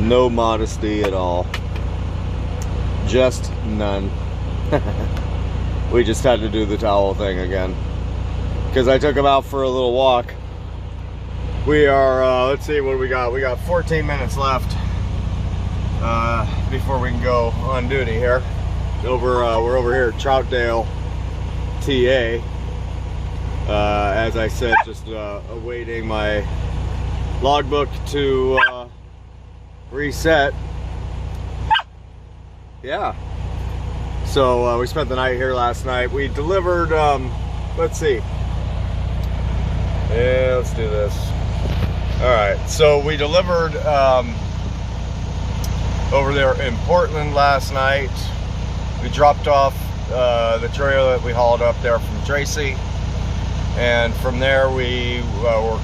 No modesty at all. Just none. We just had to do the towel thing again. Because I took him out for a little walk. We are, let's see what we got. We got 14 minutes left before we can go on duty here. We're over here at Troutdale, TA. As I said, just awaiting my logbook to reset. Yeah. So we spent the night here last night. We delivered, let's see. Yeah, let's do this. All right, so we delivered over there in Portland last night. We dropped off the trailer that we hauled up there from Tracy, and from there we were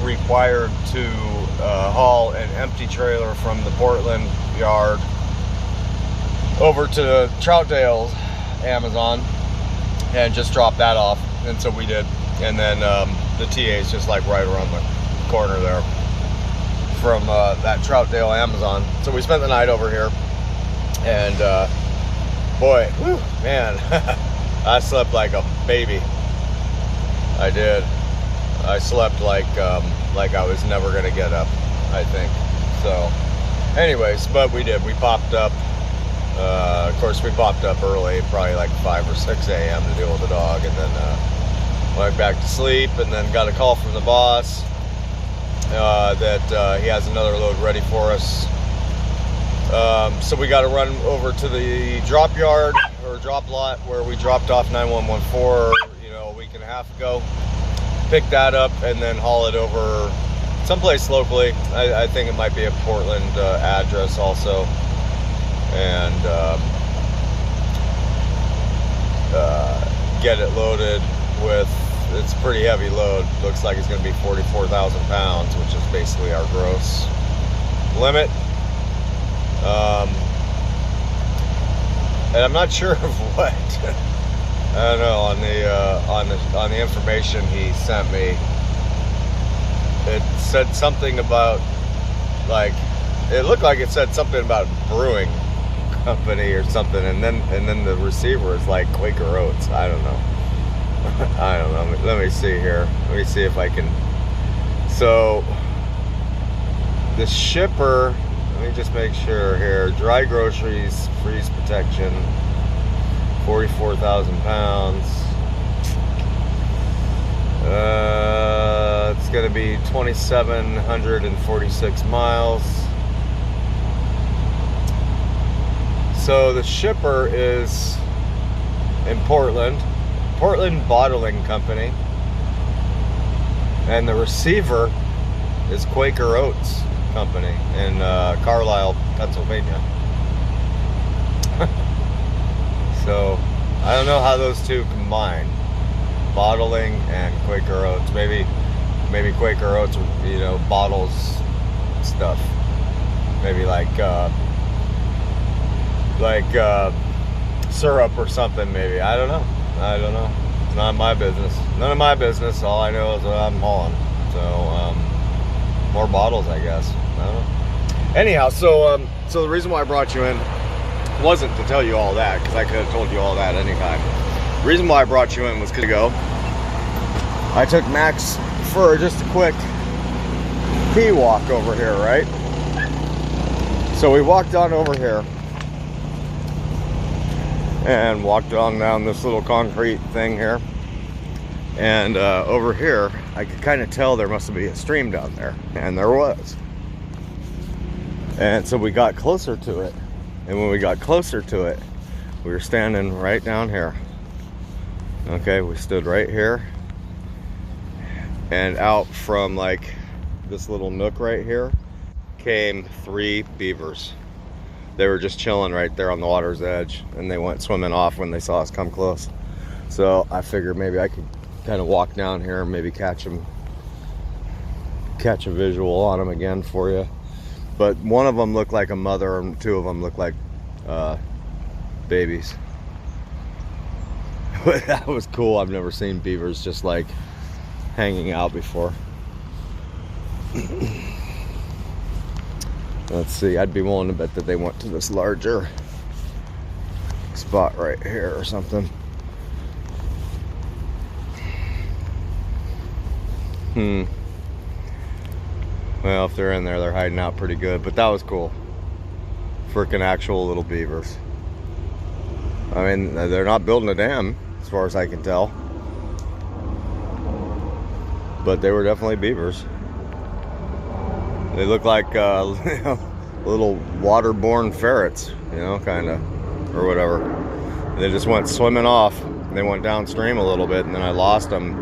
required to haul an empty trailer from the Portland yard over to Troutdale, Amazon, and just drop that off. And so we did. And then the TA is just like right around the corner there from that Troutdale Amazon. So we spent the night over here, and boy, whew, man, I slept like a baby. I did. I slept like I was never gonna get up, I think. So, anyways, but we did. We popped up. Of course, we popped up early, probably like 5 or 6 a.m. to deal with the dog, and then went back to sleep, and then got a call from the boss that he has another load ready for us. So we got to run over to the drop yard or drop lot where we dropped off 9114, a week and a half ago. Pick that up and then haul it over someplace locally. I think it might be a Portland address also, and get it loaded with. It's a pretty heavy load. Looks like it's going to be 44,000 pounds, which is basically our gross limit. And I'm not sure of what. I don't know. On the information he sent me, it said something about, like, it looked like it said something about brewing company or something, and then the receiver is like Quaker Oats. I don't know. I don't know. Let me see here. Let me see if I can. So the shipper, let me just make sure here. Dry groceries, freeze protection, 44,000 pounds. It's going to be 2,746 miles. So the shipper is in Portland Bottling Company, and the receiver is Quaker Oats Company in Carlisle, Pennsylvania. So I don't know how those two combine, bottling and Quaker Oats. Maybe Quaker Oats, bottles stuff. Maybe like syrup or something. Maybe, I don't know. It's not my business. None of my business. All I know is what I'm hauling. So more bottles, I guess. I don't know. Anyhow, so the reason why I brought you in wasn't to tell you all that, because I could have told you all that anytime. The reason why I brought you in was because I took Max for just a quick pee walk over here, right? So we walked on over here and walked on down this little concrete thing here, and over here I could kind of tell there must be a stream down there, and there was. And so we got closer to it, and when we got closer to it, we were standing right down here. Okay, we stood right here, and out from like this little nook right here came 3 beavers. They were just chilling right there on the water's edge, and they went swimming off when they saw us come close. So I figured maybe I could kind of walk down here and maybe catch a visual on them again for you. But one of them looked like a mother, and 2 of them looked like babies. That was cool. I've never seen beavers just like hanging out before. Let's see, I'd be willing to bet that they went to this larger spot right here or something. Well, if they're in there, they're hiding out pretty good, but that was cool. Freaking actual little beavers. I mean, they're not building a dam, as far as I can tell. But they were definitely beavers. They look like little waterborne ferrets, you know, kind of, or whatever. They just went swimming off. They went downstream a little bit, and then I lost them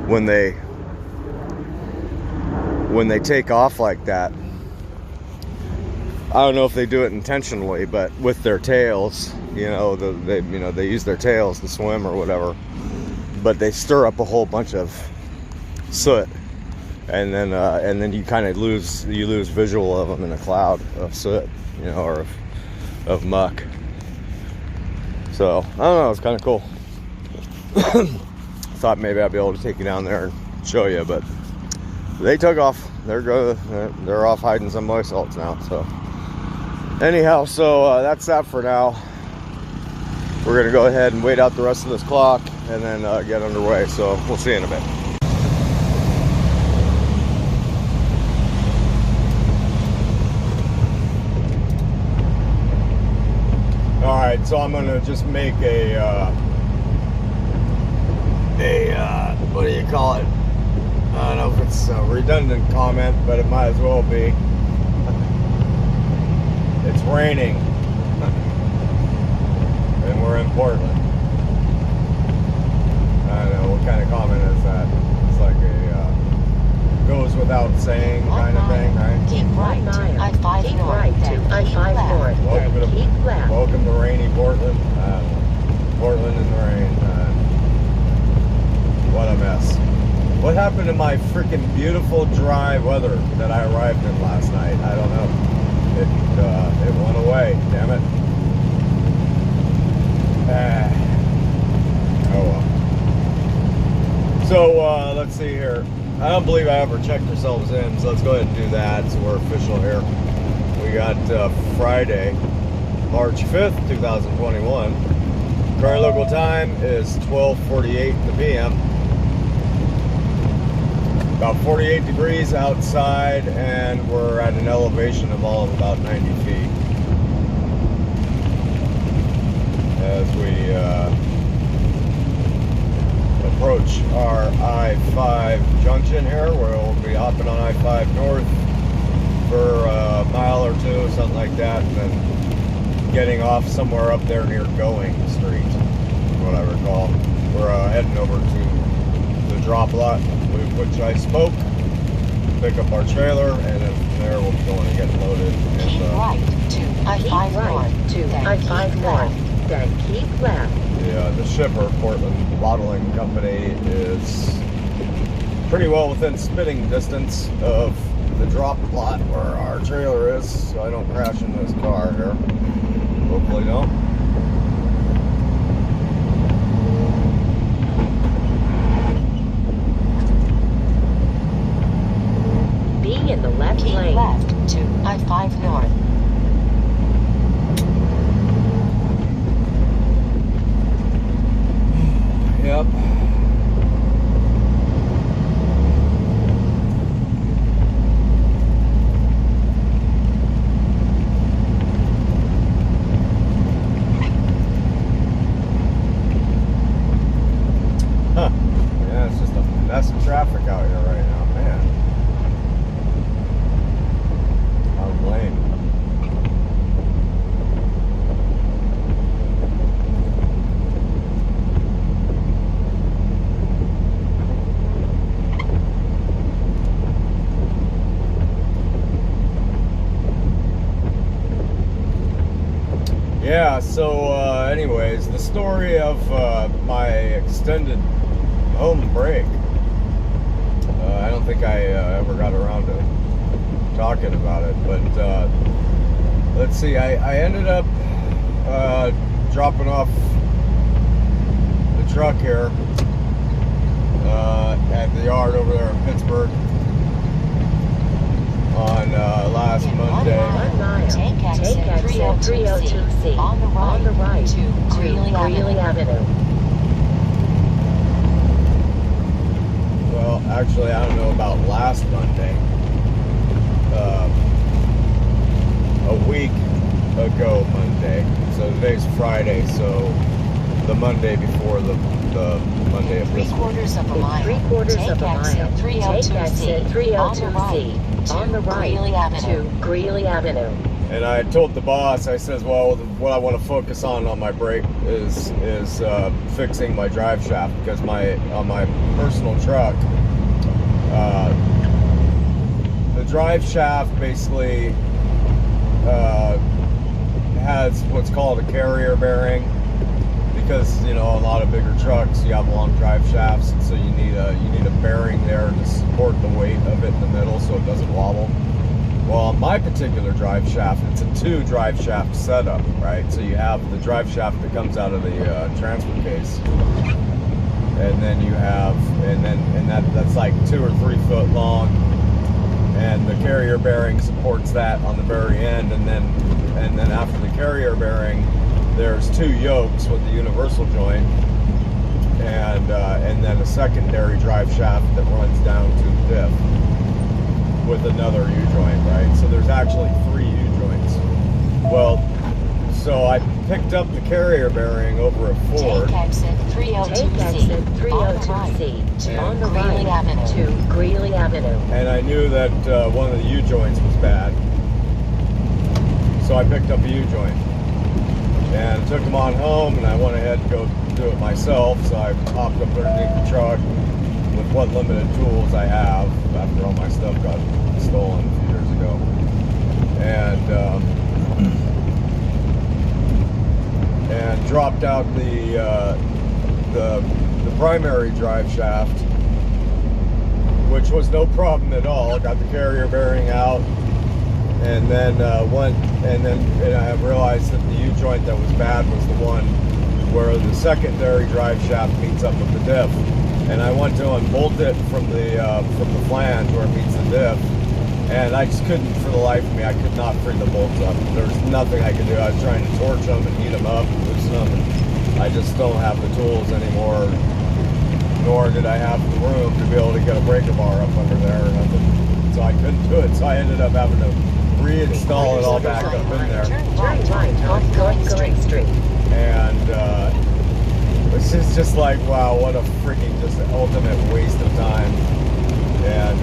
when they take off like that. I don't know if they do it intentionally, but with their tails, you know, they use their tails to swim or whatever. But they stir up a whole bunch of soot, and then you kind of lose visual of them in a cloud of soot, you know, or of muck. So I don't know, it's kind of cool. Thought maybe I'd be able to take you down there and show you, but they took off. They're off hiding someplace else now. So anyhow, so that's that for now. We're gonna go ahead and wait out the rest of this clock and then get underway. So we'll see you in a bit. All right, so I'm gonna just make a what do you call it? I don't know if it's a redundant comment, but it might as well be. It's raining, and we're in Portland. I don't know, what kind of comment is that? It's like a goes without saying kind of thing, right? Keep right to I-5 Keep north, right to then I-5 keep north, left. then keep left. Welcome to rainy Portland. Portland in the rain. What a mess. What happened to my freaking beautiful dry weather that I arrived in last night? I don't know. It went away. Damn it. Oh well. So let's see here. I don't believe I ever checked ourselves in, so let's go ahead and do that. So we're official here. We got Friday, March 5th, 2021. Current local time is 12:48 p.m. About 48 degrees outside, and we're at an elevation of all of about 90 feet. As we approach our I-5 junction here, where we'll be hopping on I-5 north for a mile or two, something like that, and then getting off somewhere up there near Going Street, what I recall. We're heading over to the drop lot, which I spoke, pick up our trailer, and then from there we'll be going and get loaded. Keep right to I-5 north, then I-5 keep north, left. then keep left. The shipper, Portland Bottling Company, is pretty well within spitting distance of the drop lot where our trailer is, so I don't crash into this car here. Hopefully don't. Be in the left Keep lane. left to I-5 north. Yep. Huh. Yeah, it's just a mess of traffic out here right now, man. How lame. Yeah, so anyways, the story of my extended home break. I don't think I ever got around to talking about it, but let's see, I ended up dropping off the truck here at the yard over there in Pittsburgh on last In 1 Monday. mile, 1 mile. take exit Take exit 302C. 302C. On the right to to Greeley Greeley Avenue. Avenue. Well, actually, I don't know about last Monday. A week ago Monday. So today's Friday, so the Monday before the Monday of this week. 3/4 of a In mile. 3/4 Take of a exit mile. Take 302C. exit On the 302C. On the right Greeley Avenue. to Greeley Avenue. And I told the boss, I says, well, what I want to focus on my break is fixing my drive shaft, because on my personal truck, the drive shaft basically has what's called a carrier bearing, because a lot of bigger trucks, you have long drive shafts, and so you need a bearing there to support the weight of it in the middle so it doesn't wobble. Well, on my particular drive shaft, it's a 2 drive shaft setup, right? So you have the drive shaft that comes out of the transfer case, and then you have, that's like 2 or 3 foot long, and the carrier bearing supports that on the very end, and then after the carrier bearing, there's 2 yokes with the universal joint, and then a secondary drive shaft that runs down to the diff with another U-joint, right? So there's actually 3 U-joints. Well, so I picked up the carrier bearing over a Ford. Take exit Take 302C. exit On the right 302C. On the Greeley right Avenue. to Greeley Avenue. And I knew that one of the U-joints was bad. So I picked up a U-joint and took them on home, and I went ahead and go do it myself. So I hopped up underneath the truck with what limited tools I have after all my stuff got stolen a few years ago. And dropped out the primary drive shaft, which was no problem at all. Got the carrier bearing out, and then I realized that the U-joint that was bad was the one where the secondary drive shaft meets up with the diff. And I went to unbolt it from the flange where it meets the diff, and I just couldn't, for the life of me, I could not free the bolts up. There was nothing I could do. I was trying to torch them and heat them up and loosen them, and I just don't have the tools anymore, nor did I have the room to be able to get a breaker bar up under there or nothing. So I couldn't do it. So I ended up having to reinstall it all back up in there. Turn Turn right right on on Going Going Street. Street. And it's just like, wow, what a freaking just ultimate waste of time. And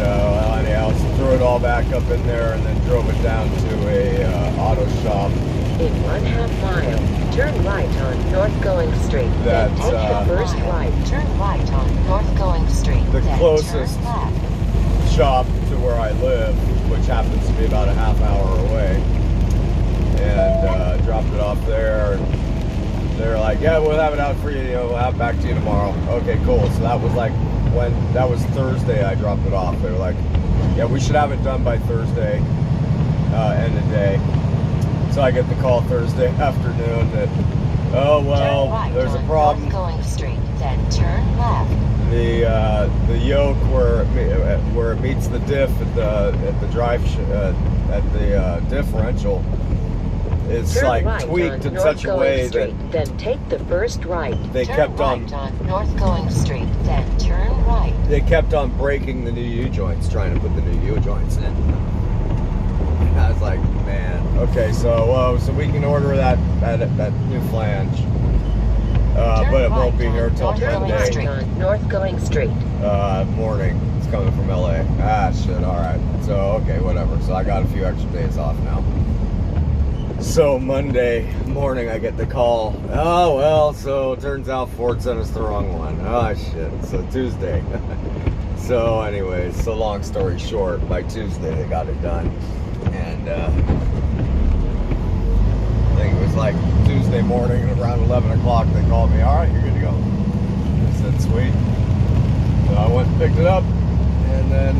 anyhow, so threw it all back up in there, and then drove it down to a auto shop. In 1/2 mile, turn right on North Going Street. Then That's, take the first right. Turn right on North Going Street. The Then closest turn left. shop to where I live, which happens to be about a half hour away, and dropped it off there. And they're like, yeah, we'll have it out for you. We'll have it back to you tomorrow. Okay, cool. So that was like that was Thursday. I dropped it off. They were like, yeah, we should have it done by Thursday, end of day. So I get the call Thursday afternoon that, oh well, Turn right there's a on problem. North Going Street. Then turn left. The yoke where it meets the diff at the drive at the differential, it's Turn like right tweaked on in such a North way Going that Street. Then take the first right. they Turn kept right on North Going Street. Then turn right. they kept on breaking the new U-joints, trying to put the new U-joints in. And I was like, man, okay, so we can order that new flange, but it won't be here till North Going Monday Street. On North Going Street. morning. It's coming from LA. Ah, shit. All right. So okay, whatever. So I got a few extra days off now. So Monday morning, I get the call. Oh well, so it turns out Ford sent us the wrong one. Oh shit. So Tuesday. So anyways, so long story short, by Tuesday they got it done, and I think it was like Tuesday morning around 11 o'clock. They called me. All right, you're good to go. I said sweet. So I went and picked it up, and then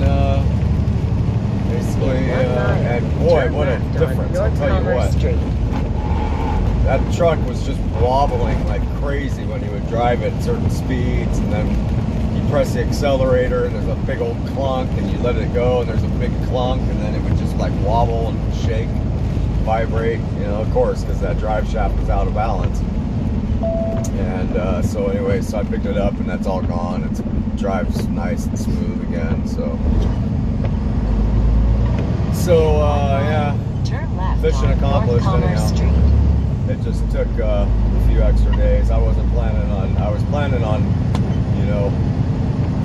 basically, and boy, what a difference! I'll tell you what. That truck was just wobbling like crazy when you would drive at certain speeds, and then you press the accelerator and there's a big old clunk, and you let it go and there's a big clunk, and then it would just like wobble and shake, vibrate, you know, of course, because that drive shaft is out of balance. And so anyway, so I picked it up and that's all gone. It drives nice and smooth again. So yeah, Turn left mission on accomplished North Commerce anyhow. Street. It just took a few extra days. I was planning on, you know,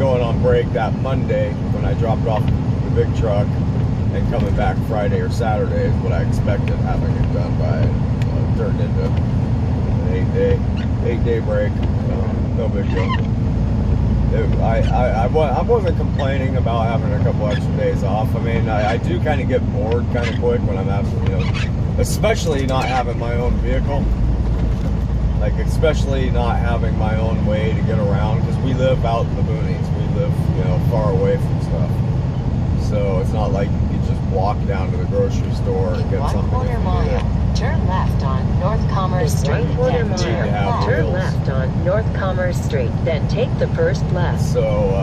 going on break that Monday when I dropped off the big truck, and coming back Friday or Saturday is what I expected, having it done by. It turned into an 8-day break. No big deal. I wasn't complaining about having a couple extra days off. I mean, I do kind of get bored kind of quick when I'm you know, especially not having my own vehicle. Like, especially not having my own way to get around, because we live out in the boonies. We live, you know, far away from stuff. So it's not like you can just walk down to the grocery store and In get something. 1/4 mile, turn left on North Commerce In Street, 1/4 then turn Yeah. left. Turn left on North Commerce Street, then take the first left. So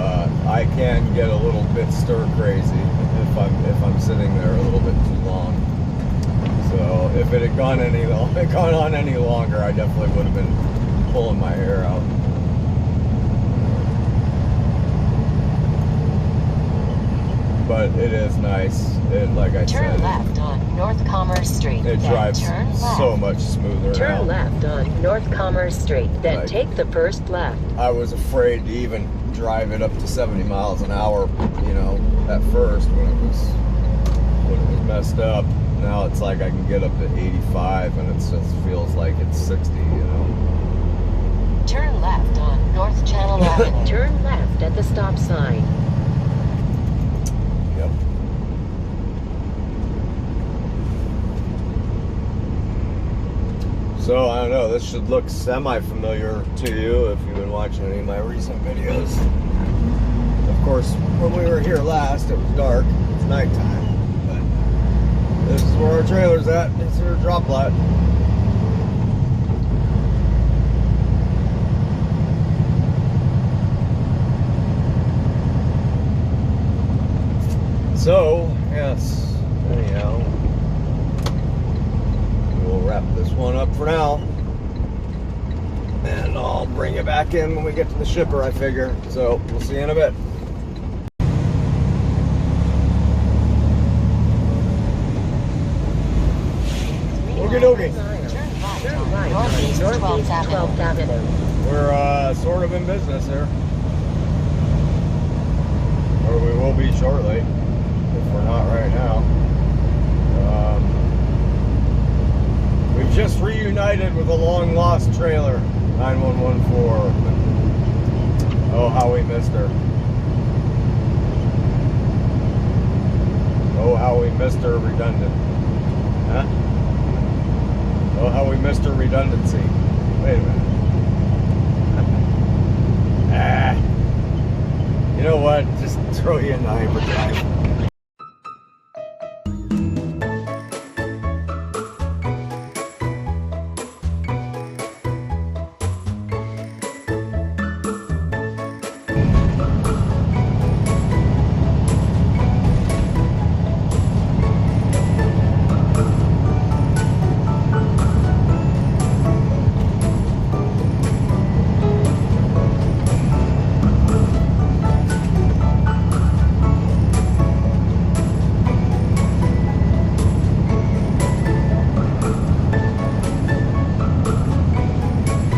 I can get a little bit stir crazy if I'm sitting there a little bit too long. So if it had gone on any longer, I definitely would have been pulling my hair out. But it is nice. Like I Turn said, left on North Commerce Street, it then drives turn left. so much smoother Turn now. left on North Commerce Street, then Like- take the first left. I was afraid to even drive it up to 70 miles an hour, you know, at first when it was messed up. Now it's like I can get up to 85 and it just feels like it's 60, you know. Turn left on North Channel Avenue. Turn left at the stop sign. Yep. So I don't know, this should look semi-familiar to you if you've been watching any of my recent videos. Of course, when we were here last, it was dark. It's nighttime. But this is where our trailer's at. It's our drop lot. So, yes, anyhow, we'll wrap this one up for now. And I'll bring it back in when we get to the shipper, I figure. So, we'll see you in a bit. Okie dokie. Turn right on Northeast 12th Avenue. We're sort of in business here. Or we will be shortly, if we're not right now. We've just reunited with a long-lost trailer, 9114. Oh, how we missed her. Oh, how we missed her redundant. Huh? Oh, how we missed her redundancy. Wait a minute. You know what? Just throw you in the hyperdrive.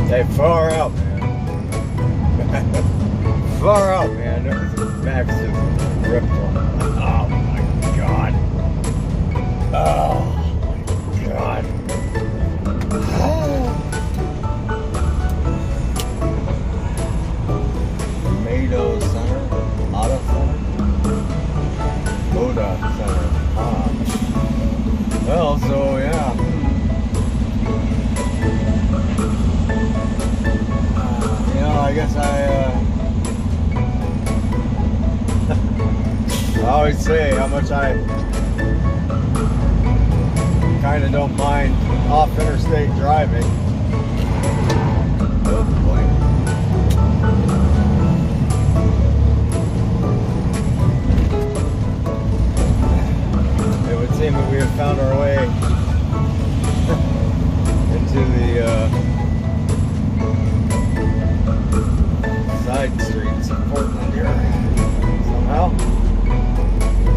Hey, far out, man. Far out, man. Max just ripped on. Oh my god. Oh my god. Tomato Center? Auto Center? Moda Center. Ah. Well, so yeah. I guess I always say how much I kind of don't mind off interstate driving. Oh boy. found our way into the side streets of Portland here. Somehow,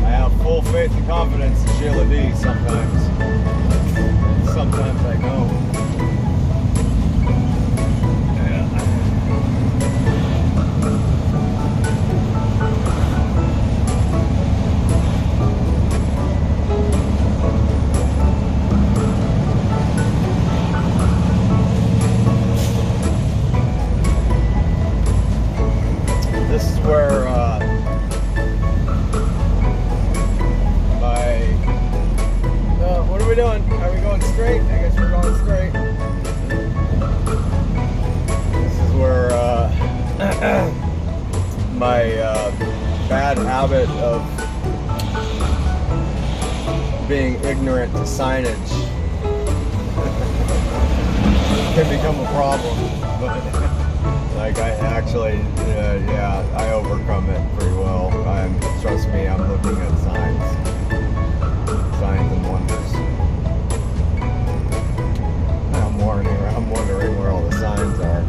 I have full faith and confidence in Sheila D. Sometimes I don't. This is where what are we doing? Are we going straight? I guess we're going straight. This is where my bad habit of being ignorant to signage can become a problem. But like I actually, I overcome it pretty well. Trust me, I'm looking at signs and wonders. I'm wondering where all the signs are.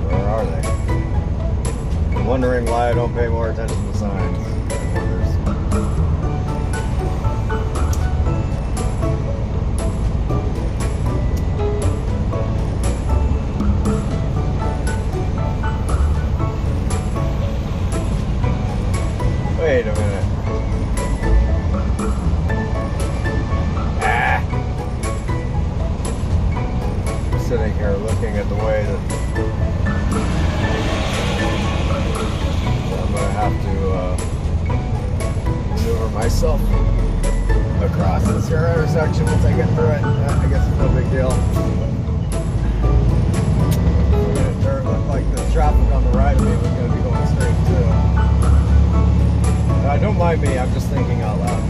Where are they? I'm wondering why I don't pay more attention to signs and wonders. Wait a minute. I'm sitting here looking at the way that I'm going to have to maneuver myself across this here intersection once I get through it. I guess it's no big deal. It looked like the traffic on the right of me was going to be going straight too. Don't mind me, I'm just thinking out loud.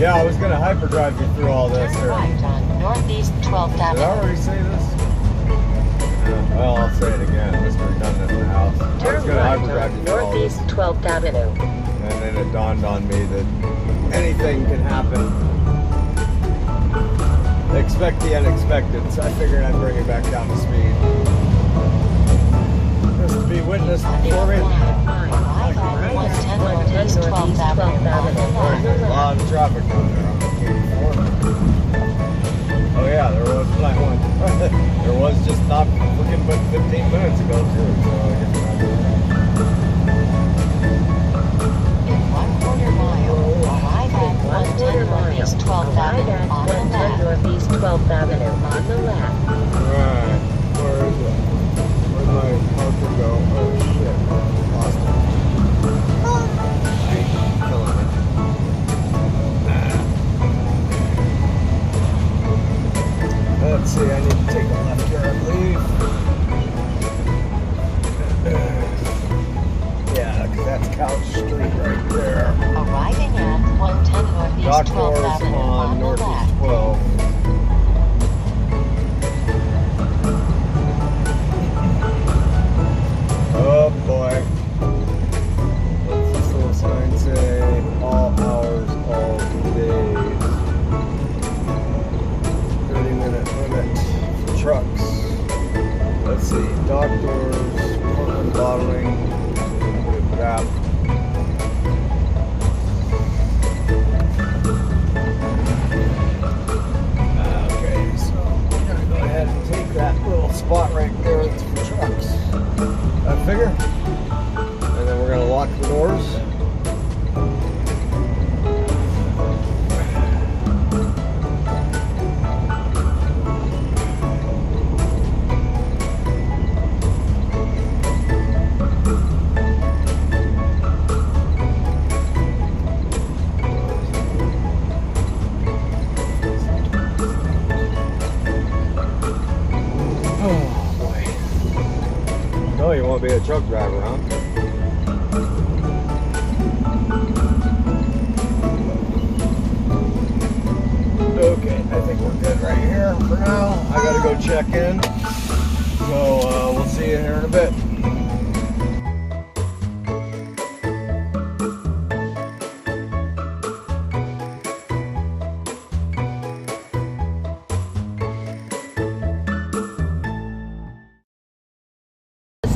Yeah, I was going to hyperdrive you through all this. Turn right on Northeast 12th Did I Avenue. already say this? Well, I'll say it again. Mr. Redundant in the house. I was Turn going to right hyperdrive you on through all this. Northeast 12th Avenue. And then it dawned on me that anything can happen. Expect the unexpected, so I figured I'd bring it back down to speed. Just to be witnessed for it. I-110 Northeast 12th Avenue. There's a lot of traffic down there on 84. Oh yeah, there was when I went. There was just not looking but 15 minutes ago too. So I guess In 1/4 mile, arrive at 110 Northeast 12th Avenue on the 110 left. Northeast 12th Avenue on the left. Right. Where is it? Where'd my marker go? Oh shit. Lost it. Killing me. let's see, I need to take a left here, I believe. Yeah, because that's Couch Street right there. Arriving at 110 Northeast 12th Doctors Avenue on on the Northeast left. 12. Oh boy. What's this little sign say? All hours, all days. 30-minute limit for trucks. Let's see. Doctors, Portland bottling. Good crap. Okay, so I'm gonna go ahead and take that little spot right there. It's for trucks. I figure. And then we're gonna lock the doors. Oh, you want to be a truck driver, huh? Okay, I think we're good right here for now. I gotta go check in. So we'll see you here in a bit.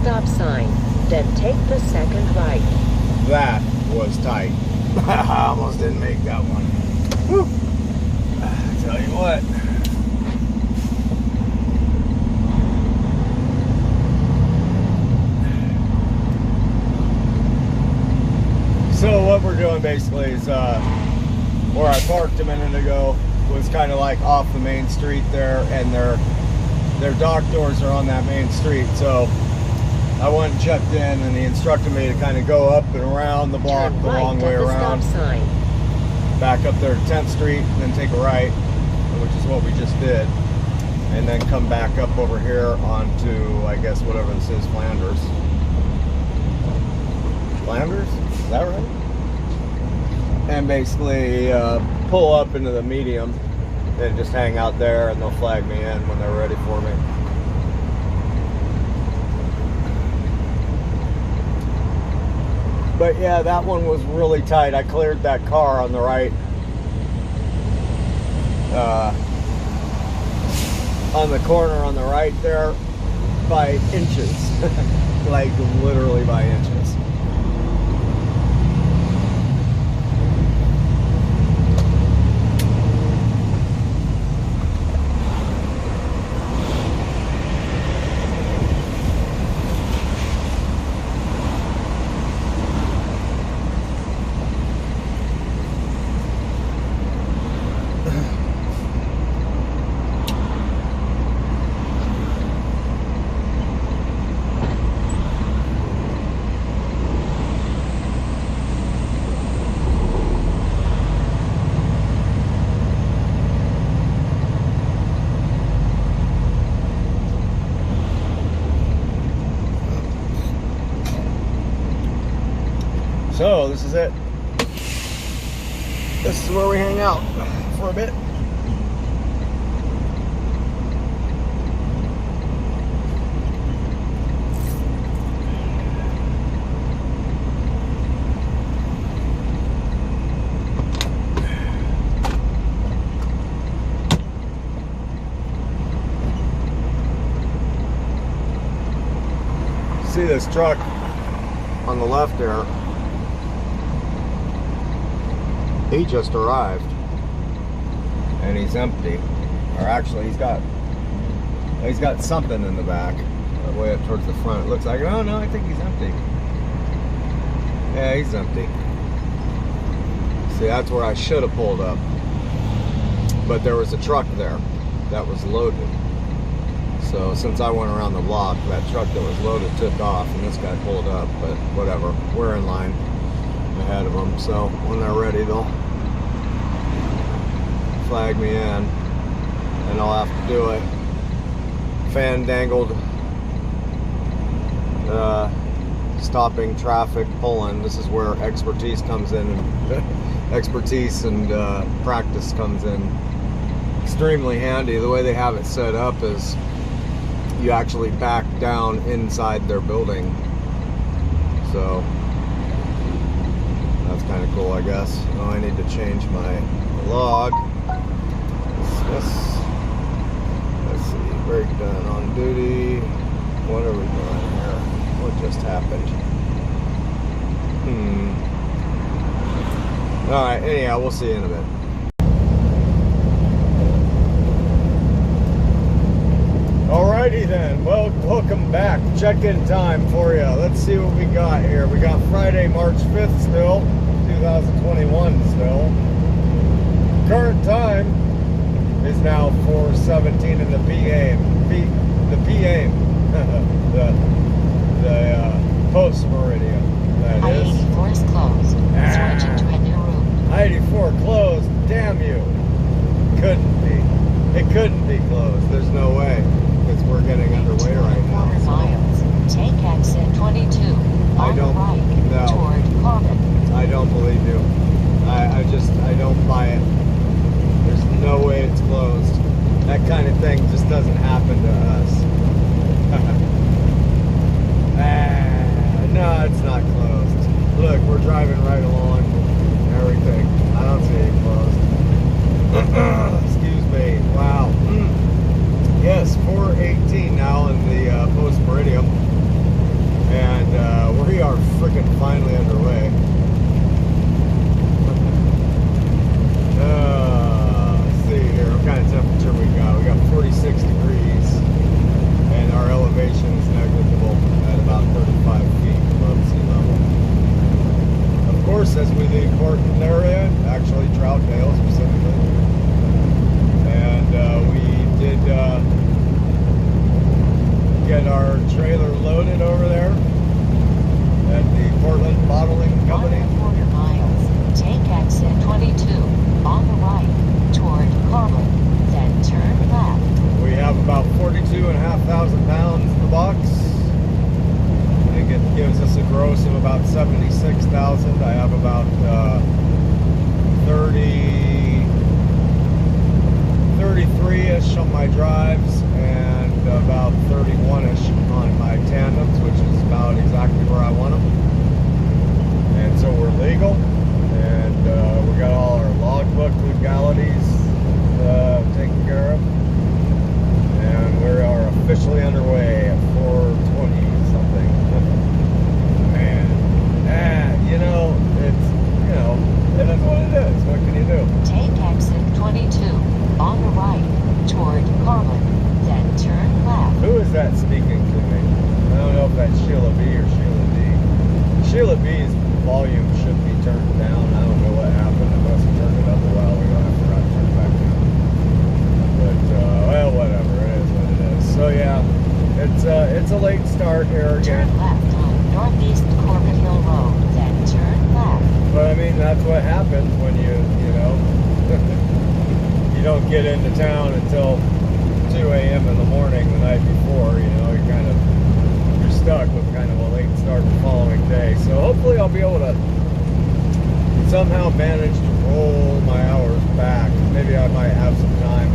Stop sign, then take the second right. That was tight. I almost didn't make that one. Whew. I tell you what. So what we're doing basically is where I parked a minute ago was kind of like off the main street there, and their dock doors are on that main street. So I went and checked in, and he instructed me to kind of go up and around the block Turn the right long at way the around, stop sign. back up there to 10th Street, and then take a right, which is what we just did, and then come back up over here onto, I guess, whatever this is, Flanders. Flanders? Is that right? And basically pull up into the medium, and just hang out there, and they'll flag me in when they're ready for me. But yeah, that one was really tight. I cleared that car on the right. On the corner on the right there by inches. Like literally by inches. So this is it. This is where we hang out for a bit. See this truck on the left there? He just arrived, and he's empty. Or actually, he's got something in the back, way up towards the front. It looks like. Oh no, I think he's empty. Yeah, he's empty. See, that's where I should have pulled up, but there was a truck there that was loaded. So since I went around the block, that truck that was loaded took off, and this guy pulled up. But whatever, we're in line ahead of them. So when they're ready, they'll flag me in, and I'll have to do a fandangled stopping traffic pulling. This is where expertise comes in, and expertise and practice comes in. Extremely handy. The way they have it set up is you actually back down inside their building, so that's kind of cool, I guess. Oh, I need to change my log. Let's see, breakdown on duty. What are we doing here? What just happened? Alright, anyhow, we'll see you in a bit. Alrighty then, well, welcome back. Check-in time for you. Let's see what we got here. We got Friday, March 5th still, 2021 still. Current time is now 4:17 in the PM. The PM. the post meridian. That is. I-84 is closed. Switching to a new route. I-84 closed. Damn you. Couldn't be. It couldn't be closed. There's no way. Because we're getting underway right now. 2.25 miles. Take exit 22. On the right. No. Toward Corbin. I don't believe you. I don't buy it. There's no way it's closed. That kind of thing just doesn't happen to us. No, it's not closed. Look, we're driving right along. Everything. I don't see it closed. Excuse me. Wow. Yes, 4:18 now in the post meridian, and we are freaking finally underway. Let's see here, what kind of temperature we got? We got 46 degrees, and our elevation is negligible at about 35 feet above sea level. Of course, as we leave Portland area, actually Troutdale specifically, and we did get our trailer loaded over there at the Portland Bottling Company. 1.25 miles. Take exit 22. On the right. Toward Corbin. Then turn left. We have about 42,500 pounds in the box. It gives us a gross of about 76,000. I have about 33-ish on my drives and about 31-ish on my tandems, which is about exactly where I want them. And so we're legal, and we got all our logbook legalities taken care of, and we are officially underway at 4:20 something. Man, you know, it's, you know, it is what it is. What can you do? Take exit 22. On the right. Toward Corbin. Then turn left. Who is that speaking to me? I don't know if that's Sheila B or Sheila D. Sheila B's volume should be turned down. I don't know what happened. I must have turned it up a while ago. I forgot to turn it back down. But, well, whatever. It is what it is. So, yeah, it's a late start here again. Turn left on Northeast Corbin Hill Road. Then turn left. But, I mean, that's what happens when you know, you don't get into town until 2 a.m. in the morning the night before. You know, you're stuck with kind of a late start the following day. So hopefully I'll be able to somehow manage to roll my hours back. Maybe I might have some time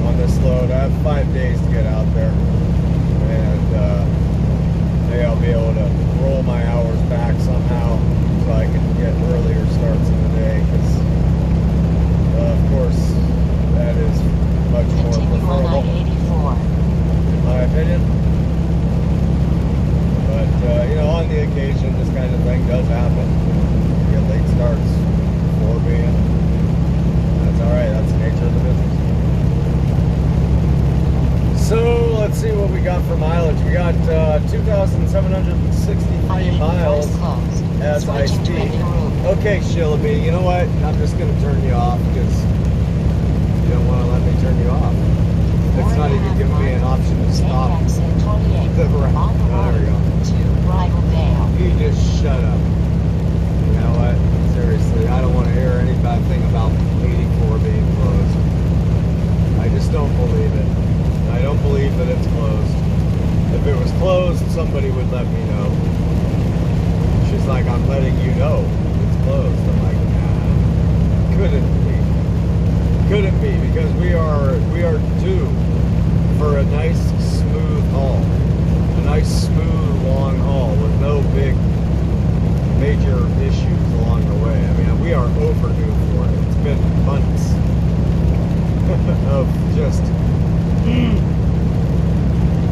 on this load. I have 5 days to get out there, and maybe I'll be able to roll my hours back somehow so I can get earlier starts in the day. Because of course, that is much more Continue on preferable, I-84. in my opinion. But, you know, on the occasion, this kind of thing does happen. You get late starts before being. That's alright, that's the nature of the business. So, let's see what we got for mileage. We got 2,763 miles as I speak. Okay, Sheila B, you know what? I'm just going to turn you off because you don't want to let me turn you off. It's not even giving me an option to stop. Exit 28. On the Oh, there we go. To Bridledale. You just shut up. You know what? Seriously, I don't want to hear any bad thing about 84 being closed. I just closed, somebody would let me know. She's like, I'm letting you know it's closed. I'm like, nah, couldn't be, because we are due for a nice smooth haul, a nice smooth long haul with no big major issues along the way. I mean, we are overdue for it. It's been months of just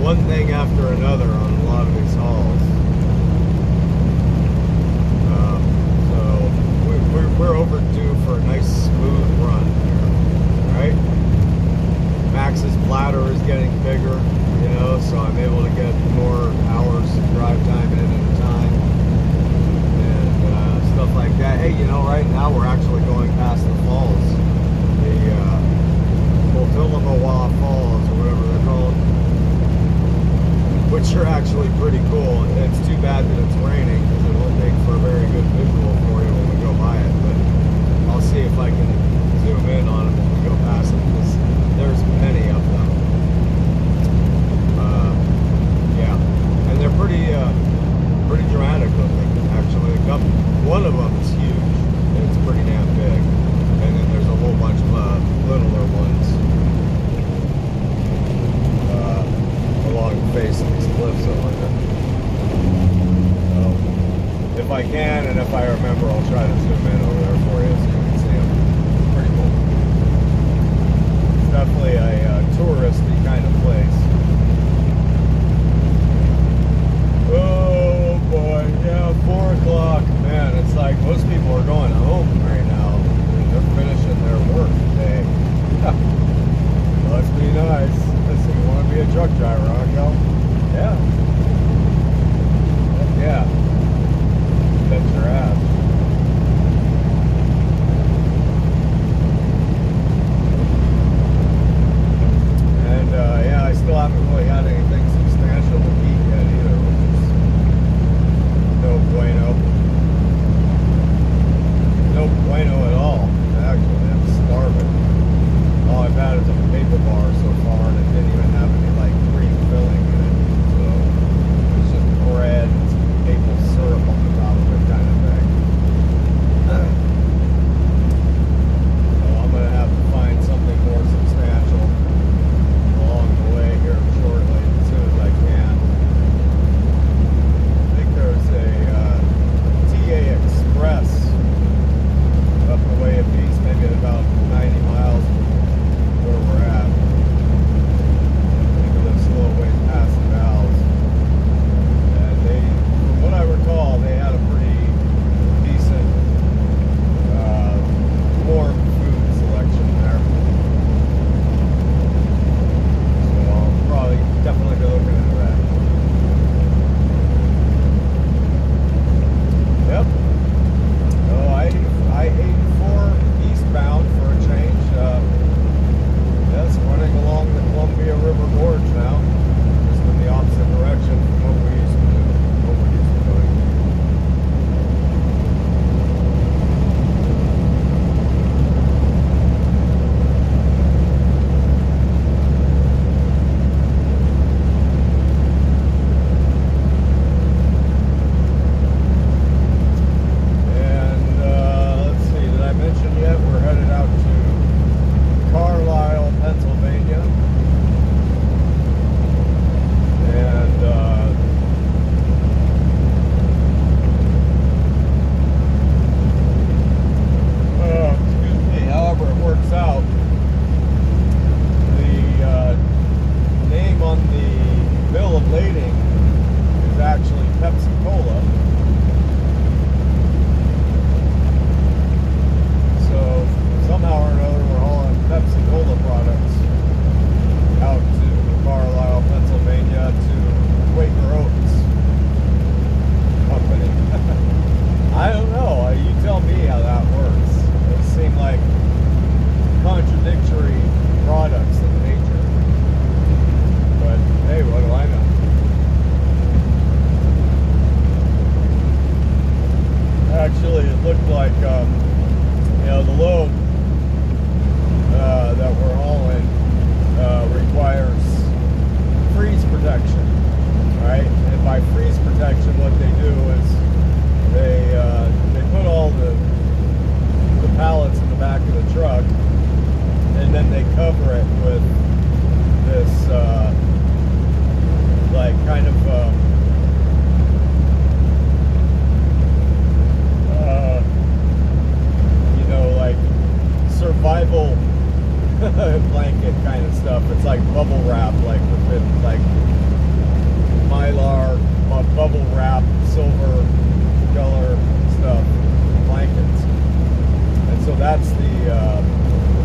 one thing after another on a lot of these hauls. So we're overdue for a nice smooth run here, right? Max's bladder is getting bigger, you know, so I'm able to get more hours of drive time in at a time and stuff like that. Hey, you know, right now we're actually going past the falls, the Multnomah Falls or whatever they're called, which are actually pretty cool. It's too bad that it's raining because it won't make for a very good visual for you when we go by it, but I'll see if I can zoom in on them as we go past them, because there's many of them. Yeah, and they're pretty dramatic looking, actually. One of them is huge, and it's pretty damn big, and then there's a whole bunch of littler ones along the face of these cliffs over there. So, if I can, and if I remember, I'll try to zoom in over there for you so you can see them. Pretty cool. It's definitely a touristy kind of place. Oh boy, yeah, 4 o'clock. Man, it's like most people are going home right now. They're finishing their work day. Must be nice. Listen, you want to be a truck driver, huh, Cal? Yeah. Heck yeah. Bet your ass. they cover it with this like kind of you know, like survival blanket kind of stuff. It's like bubble wrap, like with like mylar, bubble wrap, silver color stuff, blankets. And so that's the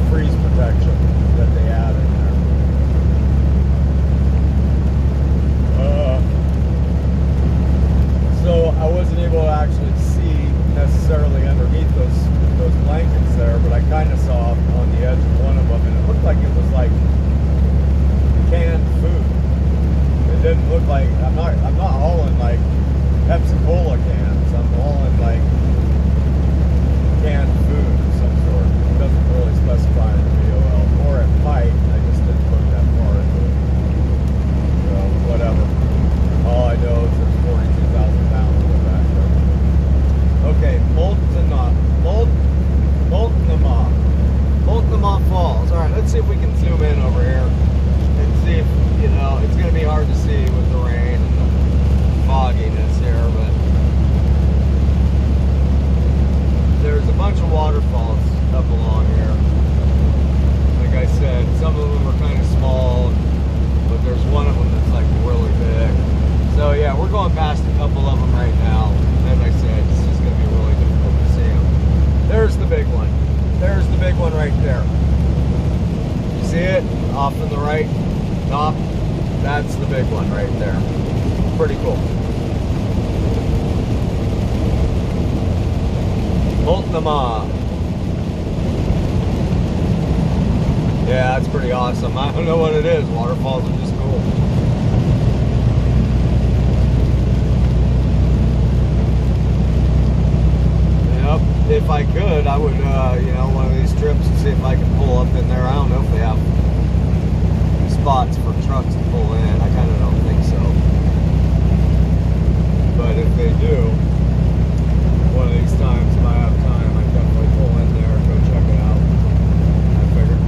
freeze protection that they add in there. So I wasn't able to actually see necessarily underneath those blankets there, but I kind of saw on the edge of one of them, and it looked like it was like canned food. It didn't look like I'm not hauling like Pepsi Cola cans. I'm hauling like canned food of some sort. It doesn't really specify in the VOL, or it might. I just didn't look that far into it. So whatever. All I know is there's 42,000 pounds of it back there. Okay, Multnomah Falls. All right, let's see if we can zoom in over here and see if, you know, it's going to be hard to see with the rain and the fogginess here, but there's a bunch of waterfalls up along here. Like I said, some of them are kind of small, but there's one of them that's like really big. So yeah, we're going past a couple of them right now. As I said, it's just going to be really difficult to see them. There's the big one. There's the big one right there. You see it? Off in the right top? That's the big one right there. Pretty cool. Multnomah. Yeah, that's pretty awesome. I don't know what it is. Waterfalls are just cool. Yep. If I could, I would, you know, one of these trips and see if I can pull up in there. I don't know if they have spots for trucks to pull in. I kind of don't think so. But if they do, one of these times, if I have time, I definitely pull in there and go check it out. I figured.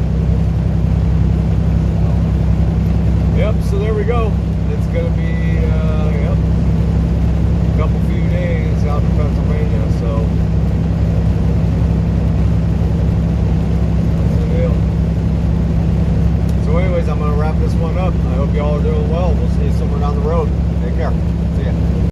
Yep, so there we go. It's going to be, yep, a couple few days out in Pennsylvania, so that's the deal. So anyways, I'm going to wrap this one up. I hope you all are doing well. We'll see you somewhere down the road.